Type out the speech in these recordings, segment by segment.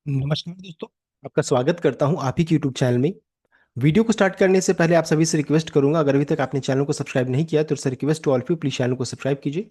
नमस्कार दोस्तों। आपका स्वागत करता हूं आप ही के यूट्यूब चैनल में। वीडियो को स्टार्ट करने से पहले आप सभी से रिक्वेस्ट करूंगा, अगर अभी तक आपने चैनल को सब्सक्राइब नहीं किया तो sir request to all of you, please channel को सब्सक्राइब कीजिए।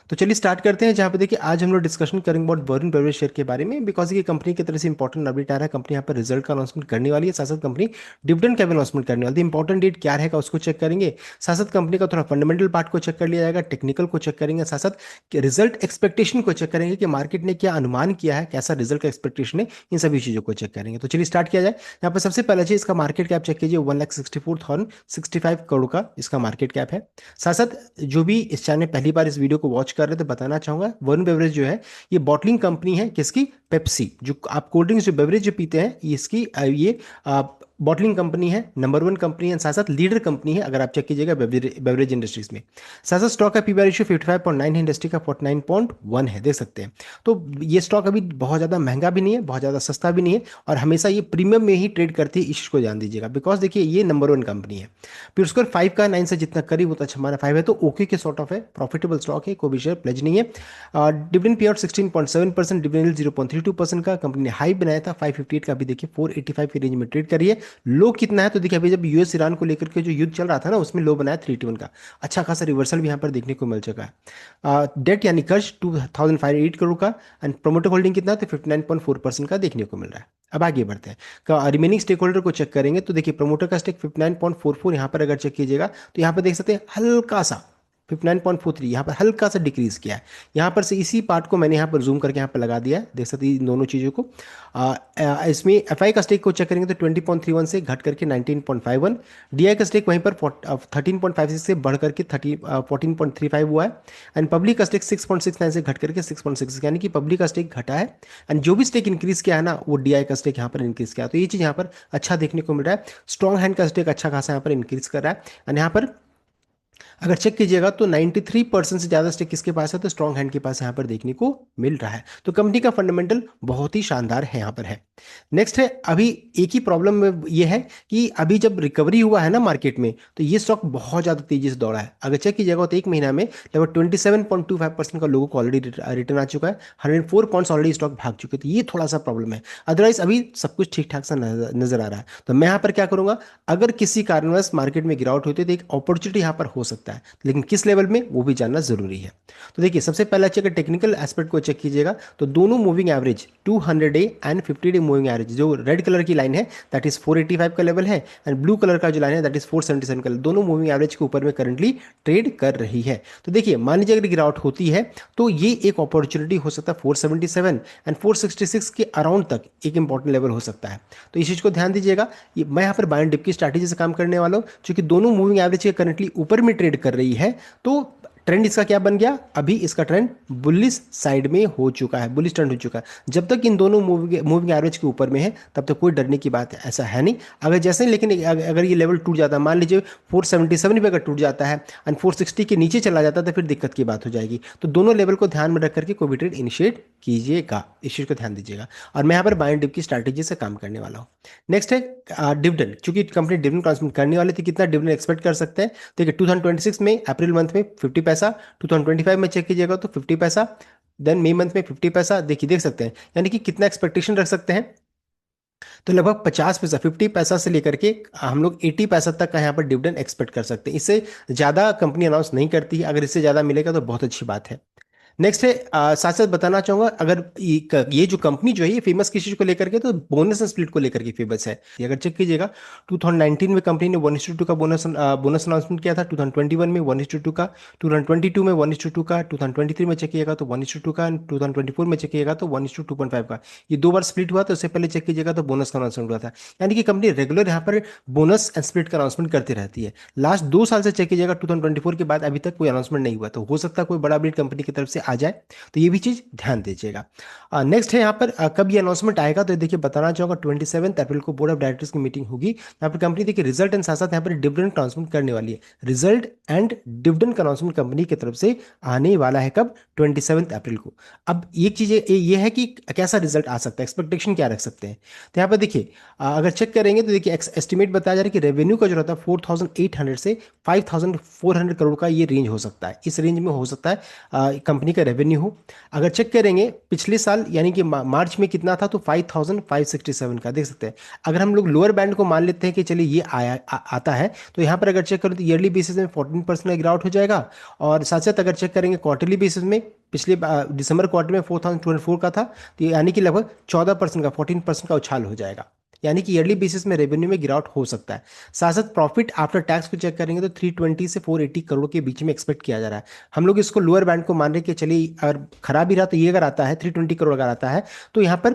तो चलिए स्टार्ट करते हैं। जहां पे देखिए आज हम लोग डिस्कशन करेंगे अबाउट वरुण बेवरेज शेयर के बारे में, बिकॉज ये कंपनी की तरफ से इंपॉर्टेंट अपडेट आ रहा है। कंपनी यहाँ पर रिजल्ट का अनाउंसमेंट करने वाली है, साथ साथ कंपनी डिविडेंड का भी अनाउंसमेंट करने वाली है। इंपॉर्टेंट डेट क्या रहेगा उसको चेक करेंगे, साथ साथ कंपनी का थोड़ा फंडामेंटल पार्ट को चेक कर लिया जाएगा, टेक्निकल को चेक करेंगे, साथ साथ रिजल्ट एक्सपेक्टेशन को चेक करेंगे कि मार्केट ने क्या अनुमान किया है, कैसा रिजल्ट का एक्सपेक्टेशन है, इन सभी चीजों को चेक करेंगे। तो चलिए स्टार्ट किया जाए। यहाँ पर सबसे पहला चीज इसका मार्केट कैप चेक कीजिए, 1,64,065 करोड़ का इसका मार्केट कैप है। साथ साथ जो भी इस चैनल में पहली बार इस वीडियो को वॉच कर रहे हैं तो बताना चाहूंगा, वरुण बेवरेज जो है ये बॉटलिंग कंपनी है किसकी, पेप्सी। जो आप कोल्ड ड्रिंक्स जो बेवरेज जो पीते हैं ये इसकी ये बॉटलिंग कंपनी है, नंबर वन कंपनी है, साथ साथ लीडर कंपनी है अगर आप चेक कीजिएगा बेवरेज इंडस्ट्रीज में। साथ साथ स्टॉक का पीबी रेशियो 55.9 है, इंडस्ट्री का 49.1 है, देख सकते हैं। तो ये स्टॉक अभी बहुत ज़्यादा महंगा भी नहीं है, बहुत ज़्यादा सस्ता भी नहीं है, और हमेशा ये प्रीमियम में ही ट्रेड करती है, इस चीज़ को ध्यान दीजिएगा। बिकॉज देखिए ये नंबर वन कंपनी है। फिर उसका 5 का 9 से जितना करीब होता है, हमारा 5 है तो ओके के सॉर्ट ऑफ है, प्रॉफिटेबल स्टॉक है, कोई भी शेयर प्लेज नहीं है। डिविडेंड पे आउट 16.7%, डिविडेंड 0.32% का कंपनी ने हाई बनाया था 558 का, अभी देखिए 485 की रेंज में ट्रेड करी है। लो कितना है तो देखिए अभी जब यूएस ईरान को लेकर के जो युद्ध चल रहा था ना उसमें लो बनाया 381 का, अच्छा खासा रिवर्सल भी यहाँ पर देखने को मिल चुका है। डेट यानी कर्ज 2508 करोड़ का, एंड प्रोमोटर होल्डिंग कितना है तो 59.4% का देखने को मिल रहा है। अब आगे बढ़ते हैं, रिमेनिंग स्टेक होल्डर को चेक करेंगे तो देखिए प्रोमोटर का स्टेक 59.44 यहाँ पर अगर चेक कीजिएगा तो यहाँ पर देख सकते हैं हल्का सा 59.43 यहाँ पर हल्का सा डिक्रीज किया है। यहाँ पर से इसी पार्ट को मैंने यहाँ पर जूम करके यहाँ पर लगा दिया है, देख सकते हैं इन दोनों चीज़ों को। इसमें एफआई का स्टेक को चेक करेंगे तो 20.31 से घट करके 19.51, डीआई का स्टेक वहीं पर 13.56 से बढ़ करके 14.35 हुआ है, एंड पब्लिक का स्टेक 6.69 से घट करके 6.66, यानी कि पब्लिक का स्टेक घटा है, एंड जो भी स्टेक इंक्रीज किया है ना वो डीआई का स्टेक यहाँ पर इंक्रीज किया, तो ये चीज़ यहाँ पर अच्छा देखने को मिल रहा है। स्ट्रॉन्ग हैंड का स्टेक अच्छा खासा यहाँ पर इंक्रीज कर रहा है, एंड यहाँ पर अगर चेक कीजिएगा तो 93% से ज़्यादा स्टेक किसके पास है तो स्ट्रॉन्ग हैंड के पास यहाँ पर देखने को मिल रहा है। तो कंपनी का फंडामेंटल बहुत ही शानदार है यहाँ पर है। नेक्स्ट है, अभी एक ही प्रॉब्लम में ये है कि अभी जब रिकवरी हुआ है ना मार्केट में तो ये स्टॉक बहुत ज़्यादा तेजी से दौड़ा है। अगर चेक कीजिएगा तो एक महीना में लगभग 27.25% का लोगों को ऑलरेडी रिटर्न आ चुका है, 104 पॉइंट्स ऑलरेडी स्टॉक भाग चुके, तो ये थोड़ा सा प्रॉब्लम है। अदरवाइज अभी सब कुछ ठीक ठाक सा नजर आ रहा है। तो मैं यहाँ पर क्या करूंगा, अगर किसी कारणवश मार्केट में गिरावट होती है तो एक अपॉर्चुनिटी यहाँ पर हो सकता है, लेकिन किस लेवल में वो भी जानना जरूरी है। तो देखिए सबसे पहला चेक टेक्निकल एस्पेक्ट को चेक कीजिएगा तो दोनों moving average 200 day and 50 day moving average, जो रेड कलर की लाइन है दैट इज 485 का लेवल है, एंड ब्लू कलर का जो लाइन है दैट इज 477 का, दोनों मूविंग एवरेज के ऊपर में करंटली ट्रेड कर रही है। तो देखिए मान लीजिए अगर गिरावट होती है तो ये एक अपॉर्चुनिटी हो सकता है 477 एंड 466 के अराउंड तक एक इंपॉर्टेंट लेवल हो सकता है। तो इस चीज को ध्यान दीजिएगा। मैं यहाँ पर बाय एंड डिप की स्ट्रैटेजी से काम करने वाला हूँ, क्योंकि दोनों मूविंग एवरेज के करंटली ऊपर में ट्रेड कर रही है। तो ट्रेंड इसका क्या बन गया, अभी इसका ट्रेंड बुलिश साइड में हो चुका है, बुलिश ट्रेंड हो चुका है। जब तक इन दोनों मूविंग एवरेज के ऊपर में है तब तक कोई डरने की बात ऐसा है नहीं। अगर जैसे ही लेकिन अगर ये लेवल टूट जाता है, मान लीजिए 477 पे अगर टूट जाता है एंड 460 के नीचे चला जाता है तो फिर दिक्कत की बात हो जाएगी। तो दोनों लेवल को ध्यान में रख करके कोई भी ट्रेड इनिशिएट कीजिएगा, इस चीज को ध्यान दीजिएगा। और मैं यहाँ पर बाय एंड डिप की स्ट्रैटेजी से काम करने वाला हूँ। नेक्स्ट है डिविडेंड, चूंकि कंपनी डिविडेंड ट्रांसमिट करने वाली थी, कितना डिविडेंड एक्सपेक्ट कर सकते हैं। देखिए 2026 में अप्रैल मंथ में 50 पैसा, 2025 में चेक कीजिएगा तो 50 पैसा, देन मई मंथ में 50 पैसा, देखिए देख सकते हैं यानी कि कितना एक्सपेक्टेशन रख सकते हैं। तो लगभग 50 पैसा, 50 पैसा से लेकर के हम लोग 80 पैसा तक का यहाँ पर डिविडेंड एक्सपेक्ट कर सकते हैं। इससे ज़्यादा कंपनी अनाउंस नहीं करती है, अगर इससे ज़्यादा मिलेगा तो बहुत अच्छी बात है। नेक्स्ट है, साथ साथ बताना चाहूंगा, अगर ये जो कंपनी जो है ये फेमस किस चीज को लेकर के तो बोनस एंड स्प्लिट को लेकर के फेमस है। ये अगर चेक कीजिएगा 2019 में कंपनी ने 1:2 का बोनस अनाउंसमेंट किया था, 2021 में 1:2 का, 2022 में 1:2 का, 2023 में चेक कीजिएगा तो 1:2 का, 2024 में चेक कीजिएगा तो 1:2.5 का। ये दो बार स्प्लिट हुआ, तो उससे पहले चेक कीजिएगा तो बोनस का अनाउंसमेंट हुआ था। यानी कि कंपनी रेगुलर यहाँ पर बोनस एंड स्प्लिट का अनाउंसमेंट करती रहती है। लास्ट 2 साल से चेक कीजिएगा 2024 के बाद अभी तक कोई अनाउंसमेंट नहीं हुआ, तो हो सकता है कोई बड़ा अपडेट कंपनी की तरफ से आ जाए, तो ये भी चीज ध्यान दीजिएगा। नेक्स्ट है यहाँ पर कब ये अनाउंसमेंट आएगा, तो देखिए बताना चाहूंगा 27 अप्रैल को बोर्ड ऑफ डायरेक्टर्स की मीटिंग होगी। यहाँ पर कंपनी देखिए रिजल्ट एंड साथ साथ यहाँ पर डिविडेंड अनाउंसमेंट करने वाली है। रिजल्ट एंड डिविडेंड का अनाउंसमेंट कंपनी की तरफ से आने वाला है कब, 27 अप्रैल को। अब एक चीज ये है कि कैसा रिजल्ट आ सकता है, एक्सपेक्टेशन क्या रख सकते हैं। तो यहाँ पर देखिए अगर चेक करेंगे तो देखिए एस्टिमेट बताया जा रहा है कि रेवेन्यू का जो रहता है 4800 से 5400 करोड़ का ये रेंज हो सकता है, इस रेंज में हो सकता है कंपनी का रेवेन्यू हो। अगर चेक करेंगे पिछले साल यानी कि मार्च में कितना था, तो 5567 का देख सकते हैं। अगर हम लोग लोअर बैंड को मान लेते हैं कि चलिए ये आता है, तो यहाँ पर अगर चेक करें तो ईयरली बेसिस में 14% का गिरावट हो जाएगा। और साथ साथ अगर चेक करेंगे क्वार्टरली बेसिस में, पिछले दिसंबर क्वार्टर में 4204 का था, तो यानी कि लगभग 14% का 14% का उछाल हो जाएगा। यानी कि ईयरली बेसिस में रेवेन्यू में गिरावट हो सकता है। साथ साथ प्रॉफिट आफ्टर टैक्स को चेक करेंगे तो 320 से 480 करोड़ के बीच में एक्सपेक्ट किया जा रहा है। हम लोग इसको लोअर बैंड को मान रहे हैं कि चलिए अगर खराब ही रहा तो ये अगर आता है 320 करोड़ अगर आता है, तो यहाँ पर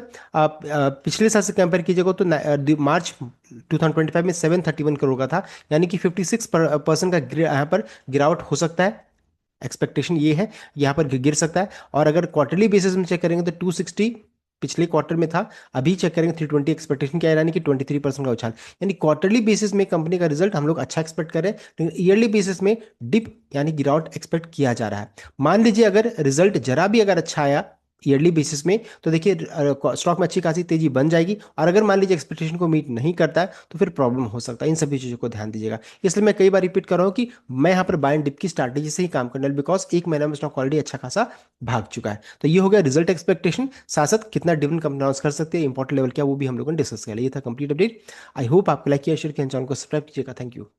पिछले साल से कंपेयर कीजिएगा तो मार्च 2025 में 731 करोड़ का था, यानी कि 56% का यहाँ पर गिरावट हो सकता है। एक्सपेक्टेशन ये है यहाँ पर गिर सकता है। और अगर क्वार्टरली बेसिस में चेक करेंगे तो 260 पिछले क्वार्टर में था, अभी चेक करेंगे 320 एक्सपेक्टेशन क्या है, यानी कि 23% का उछाल। यानी क्वार्टरली बेसिस में कंपनी का रिजल्ट हम लोग अच्छा एक्सपेक्ट कर रहे हैं, लेकिन ईयरली बेसिस में डिप यानी गिरावट एक्सपेक्ट किया जा रहा है। मान लीजिए अगर रिजल्ट जरा भी अगर अच्छा आया ईयरली बेसिस में, तो देखिए स्टॉक में अच्छी खासी तेजी बन जाएगी। और अगर मान लीजिए एक्सपेक्टेशन को मीट नहीं करता है तो फिर प्रॉब्लम हो सकता है। इन सभी चीज़ों को ध्यान दीजिएगा। इसलिए मैं कई बार रिपीट कर रहा हूँ कि मैं यहाँ पर बाय एंड डिप की स्ट्रैटेजी से ही काम करने वाला, बिकॉज एक महीना में स्टॉक ऑलरेडी अच्छा खासा भाग चुका है। तो ये हो गया रिजल्ट एक्सपेक्टेशन। साथ साथ कितना डिविडेंड कंपनी अनाउंस कर सकते हैं, इंपॉर्टेंट लेवल क्या, वो भी हम लोगों ने डिस्कस किया। ये था कंप्लीट अपडेट। आई होप आपको लाइक किया, शेयर किया, चैनल को सब्सक्राइब कीजिएगा। Thank you.